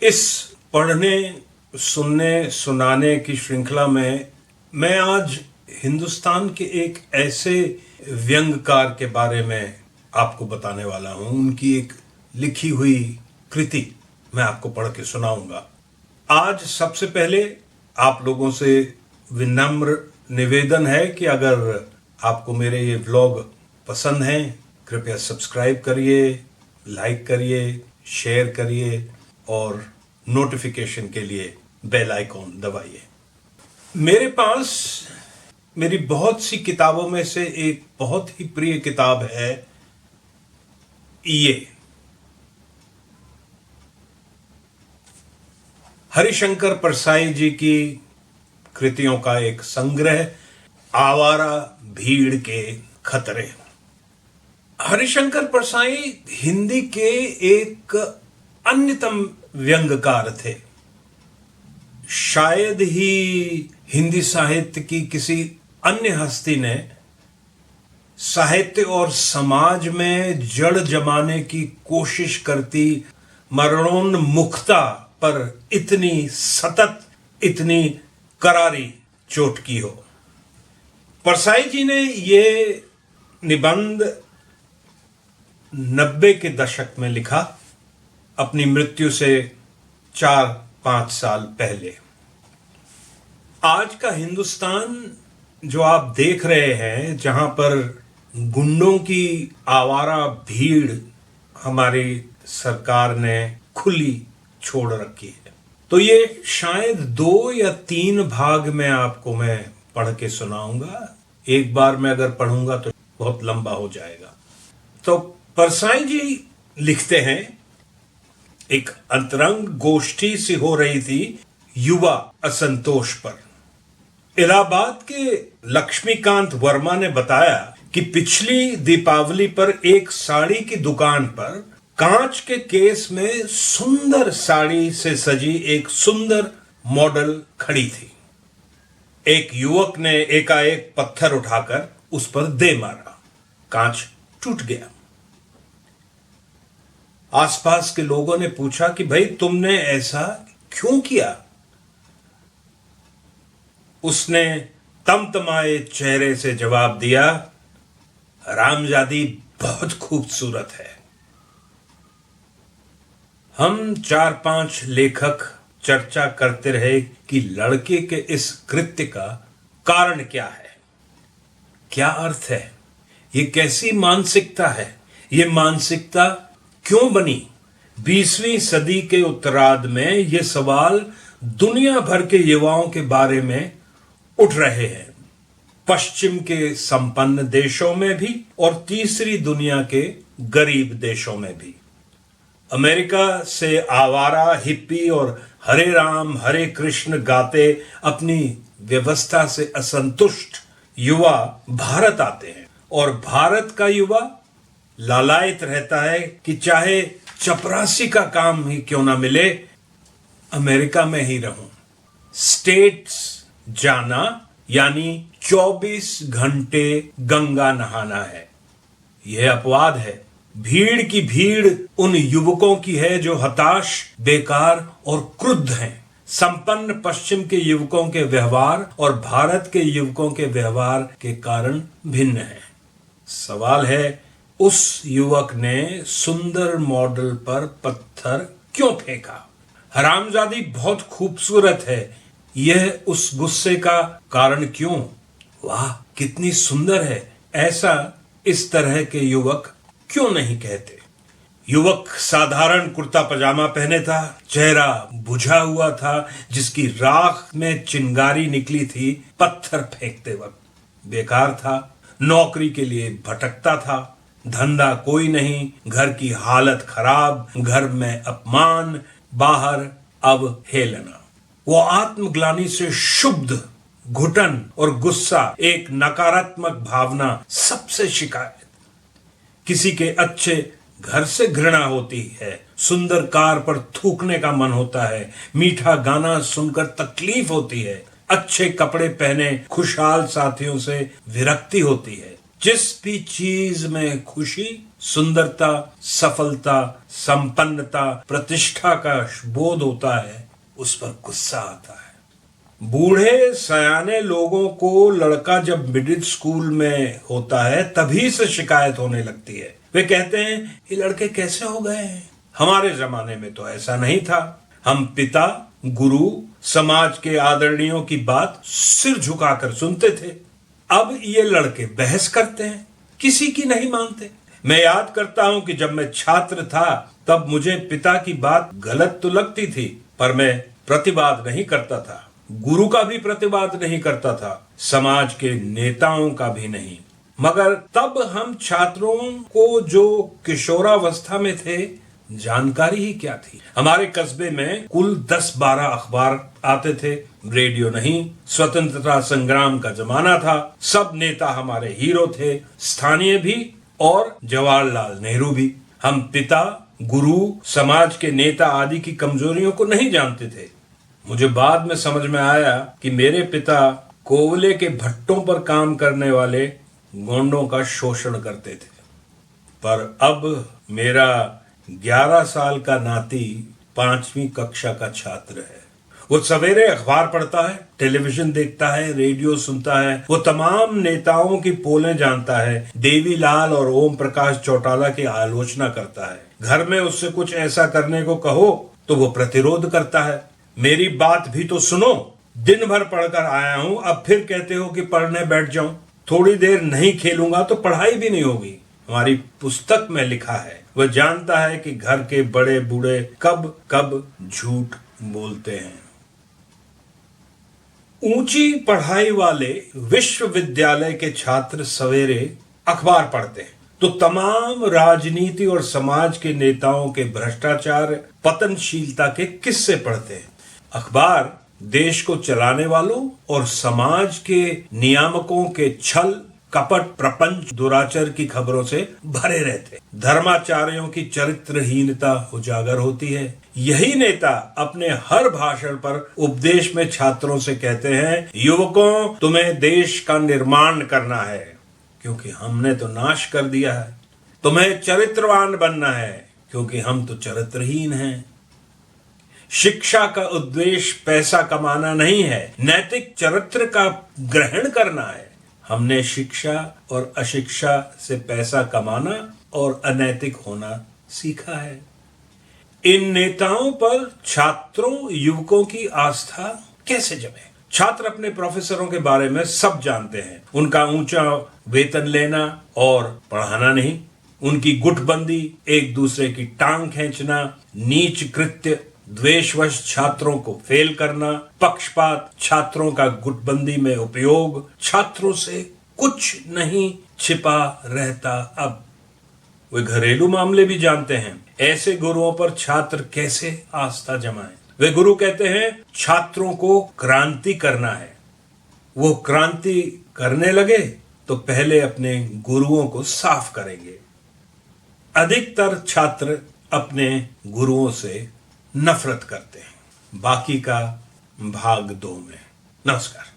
इस पढ़ने, सुनने, सुनाने की श्रृंखला में मैं आज हिंदुस्तान के एक ऐसे व्यंग्यकार के बारे में आपको बताने वाला हूं। उनकी एक लिखी हुई कृति मैं आपको पढ़ के सुनाऊंगा। आज सबसे पहले आप लोगों से विनम्र निवेदन है कि अगर आपको मेरे ये व्लॉग पसंद हैं, कृपया सब्सक्राइब करिए, लाइक करिए, शेयर करिए और नोटिफिकेशन के लिए बेल आइकॉन दबाइए। मेरे पास मेरी बहुत सी किताबों में से एक बहुत ही प्रिय किताब है ये हरिशंकर परसाई जी की कृतियों का एक संग्रह, आवारा भीड़ के खतरे। हरिशंकर परसाई हिंदी के एक अन्यतम व्यंग्यकार थे। शायद ही हिंदी साहित्य की किसी अन्य हस्ती ने साहित्य और समाज में जड़ जमाने की कोशिश करती मरणोन्मुखता पर इतनी सतत, इतनी करारी चोट की हो। परसाई जी ने ये निबंध 90 के दशक में लिखा, अपनी मृत्यु से 4-5 साल पहले। आज का हिंदुस्तान जो आप देख रहे हैं, जहां पर गुंडों की आवारा भीड़ हमारी सरकार ने खुली छोड़ रखी है, तो ये शायद 2 या 3 भाग में आपको मैं पढ़ के सुनाऊंगा। एक बार में अगर पढ़ूंगा तो बहुत लंबा हो जाएगा। तो परसाई जी लिखते हैं, एक अंतरंग गोष्ठी सी हो रही थी युवा असंतोष पर। इलाहाबाद के लक्ष्मीकांत वर्मा ने बताया कि पिछली दीपावली पर एक साड़ी की दुकान पर कांच के केस में सुंदर साड़ी से सजी एक सुंदर मॉडल खड़ी थी। एक युवक ने एकाएक पत्थर उठाकर उस पर दे मारा, कांच टूट गया। आसपास के लोगों ने पूछा कि भाई तुमने ऐसा क्यों किया? उसने तमतमाए चेहरे से जवाब दिया, रामजादी बहुत खूबसूरत है। हम 4-5 लेखक चर्चा करते रहे कि लड़के के इस कृत्य का कारण क्या है, क्या अर्थ है, ये कैसी मानसिकता है, ये मानसिकता क्यों बनी? 20वीं सदी के उत्तरार्ध में ये सवाल दुनिया भर के युवाओं के बारे में उठ रहे हैं, पश्चिम के संपन्न देशों में भी और तीसरी दुनिया के गरीब देशों में भी। अमेरिका से आवारा हिप्पी और हरे राम हरे कृष्ण गाते अपनी व्यवस्था से असंतुष्ट युवा भारत आते हैं, और भारत का युवा लालायित रहता है कि चाहे चपरासी का काम ही क्यों ना मिले, अमेरिका में ही रहूं। स्टेट्स जाना यानी 24 घंटे गंगा नहाना है, यह अपवाद है। भीड़ की भीड़ उन युवकों की है जो हताश, बेकार और क्रुद्ध हैं। संपन्न पश्चिम के युवकों के व्यवहार और भारत के युवकों के व्यवहार के कारण भिन्न है। सवाल है, उस युवक ने सुंदर मॉडल पर पत्थर क्यों फेंका? हरामजादी बहुत खूबसूरत है, यह उस गुस्से का कारण क्यों? वाह कितनी सुंदर है, ऐसा इस तरह के युवक क्यों नहीं कहते? युवक साधारण कुर्ता पजामा पहने था, चेहरा बुझा हुआ था, जिसकी राख में चिंगारी निकली थी पत्थर फेंकते वक्त। बेकार था, नौकरी के लिए भटकता था, धंधा कोई नहीं, घर की हालत खराब, घर में अपमान, बाहर अवहेलना। वो आत्मग्लानि से शुद्ध, घुटन और गुस्सा, एक नकारात्मक भावना, सबसे शिकायत। किसी के अच्छे घर से घृणा होती है, सुंदर कार पर थूकने का मन होता है, मीठा गाना सुनकर तकलीफ होती है, अच्छे कपड़े पहने खुशहाल साथियों से विरक्ति होती है। जिस भी चीज में खुशी सुंदरता, सफलता, संपन्नता, प्रतिष्ठा का बोध होता है, उस पर गुस्सा आता है। बूढ़े सयाने लोगों को लड़का जब मिडिल स्कूल में होता है तभी से शिकायत होने लगती है। वे कहते हैं ये लड़के कैसे हो गए हैं, हमारे जमाने में तो ऐसा नहीं था। हम पिता, गुरु, समाज के आदरणीयों की बात सिर झुकाकर सुनते थे। अब ये लड़के बहस करते हैं, किसी की नहीं मानते। मैं याद करता हूं कि जब मैं छात्र था तब मुझे पिता की बात गलत तो लगती थी, पर मैं प्रतिवाद नहीं करता था। गुरु का भी प्रतिवाद नहीं करता था, समाज के नेताओं का भी नहीं। मगर तब हम छात्रों को जो किशोरावस्था में थे, जानकारी ही क्या थी। हमारे कस्बे में कुल 10-12 अखबार आते थे, रेडियो नहीं। स्वतंत्रता संग्राम का जमाना था, सब नेता हमारे हीरो थे, स्थानीय भी और जवाहरलाल नेहरू भी। हम पिता, गुरु, समाज के नेता आदि की कमजोरियों को नहीं जानते थे। मुझे बाद में समझ में आया कि मेरे पिता कोयले के भट्टों पर काम करने वाले गोंडों का शोषण करते थे। पर अब मेरा 11 साल का नाती 5वीं कक्षा का छात्र है। वो सवेरे अखबार पढ़ता है, टेलीविजन देखता है, रेडियो सुनता है। वो तमाम नेताओं की पोलें जानता है, देवीलाल और ओम प्रकाश चौटाला की आलोचना करता है। घर में उससे कुछ ऐसा करने को कहो तो वो प्रतिरोध करता है। मेरी बात भी तो सुनो, दिन भर पढ़कर आया हूं, अब फिर कहते हो कि पढ़ने बैठ जाऊं। थोड़ी देर नहीं खेलूंगा तो पढ़ाई भी नहीं होगी। हमारी पुस्तक में लिखा है, वह जानता है कि घर के बड़े बूढ़े कब कब झूठ बोलते हैं। ऊंची पढ़ाई वाले विश्वविद्यालय के छात्र सवेरे अखबार पढ़ते हैं तो तमाम राजनीति और समाज के नेताओं के भ्रष्टाचार, पतनशीलता के किस्से पढ़ते हैं। अखबार देश को चलाने वालों और समाज के नियामकों के छल, कपट, प्रपंच, दुराचार की खबरों से भरे रहते। धर्माचार्यों की चरित्रहीनता उजागर होती है। यही नेता अपने हर भाषण पर उपदेश में छात्रों से कहते हैं, युवकों, तुम्हें देश का निर्माण करना है क्योंकि हमने तो नाश कर दिया है। तुम्हें चरित्रवान बनना है क्योंकि हम तो चरित्रहीन हैं। शिक्षा का उद्देश्य पैसा कमाना नहीं है, नैतिक चरित्र का ग्रहण करना है। हमने शिक्षा और अशिक्षा से पैसा कमाना और अनैतिक होना सीखा है। इन नेताओं पर छात्रों, युवकों की आस्था कैसे जमे? छात्र अपने प्रोफेसरों के बारे में सब जानते हैं, उनका ऊंचा वेतन लेना और पढ़ाना नहीं, उनकी गुटबंदी, एक दूसरे की टांग खींचना, नीच कृत्य, द्वेषवश छात्रों को फेल करना, पक्षपात, छात्रों का गुटबंदी में उपयोग। छात्रों से कुछ नहीं छिपा रहता। अब वे घरेलू मामले भी जानते हैं। ऐसे गुरुओं पर छात्र कैसे आस्था जमाएं? वे गुरु कहते हैं छात्रों को क्रांति करना है। वो क्रांति करने लगे तो पहले अपने गुरुओं को साफ करेंगे। अधिकतर छात्र अपने गुरुओं से नफरत करते हैं। बाकी का भाग 2 में। नमस्कार।